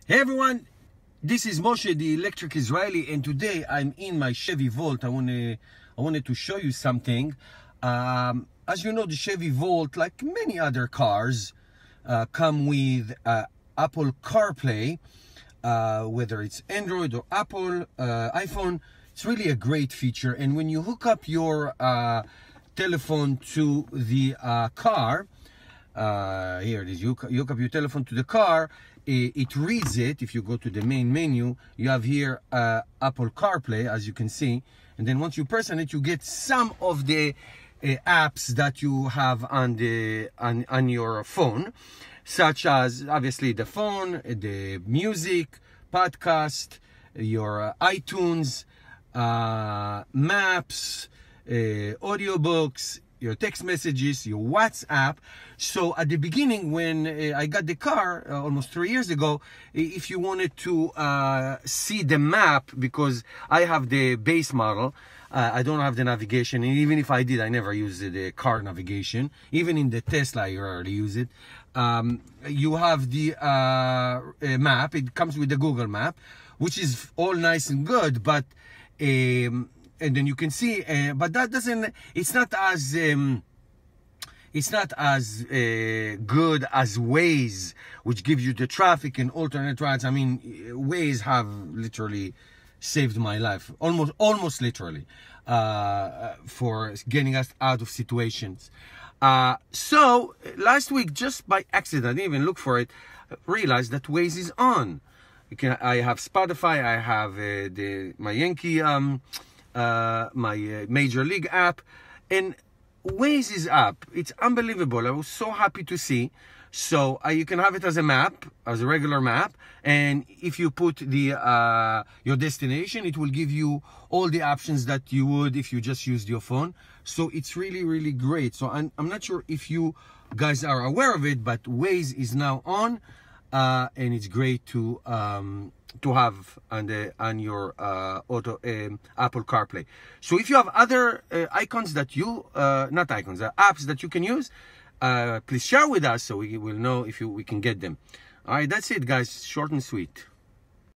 Hey everyone, this is Moshe, the electric Israeli, and today I'm in my Chevy Volt. I wanted to show you something. As you know, the Chevy Volt, like many other cars, come with Apple CarPlay, whether it's Android or Apple iPhone. It's really a great feature, and when you hook up your telephone to the car, here it is, you hook up your telephone to the car, it reads it. If you go to the main menu, you have here Apple CarPlay, as you can see, and then once you press on it, you get some of the apps that you have on your phone, such as obviously the phone, the music, podcast, your iTunes, maps, audiobooks, your text messages, your WhatsApp. So at the beginning, when I got the car almost 3 years ago, if you wanted to see the map, because I have the base model, I don't have the navigation, and even if I did, I never used the car navigation. Even in the Tesla, I rarely use it. You have the map. It comes with the Google Map, which is all nice and good, but and then you can see, but that doesn't. It's not as good as Waze, which gives you the traffic and alternate routes. I mean, Waze have literally saved my life, almost literally, for getting us out of situations. So last week, just by accident, I didn't even look for it, realized that Waze is on. I have Spotify, I have my Yankee, my Major League app, and Waze is up. It's unbelievable. I was so happy to see. So you can have it as a map, as a regular map, and if you put the your destination, it will give you all the options that you would if you just used your phone. So it's really great. So I'm not sure if you guys are aware of it, but Waze is now on, and it's great to have on your Apple CarPlay. So if you have other icons that you not icons, apps that you can use, please share with us so we will know if we can get them. All right, that's it, guys. Short and sweet.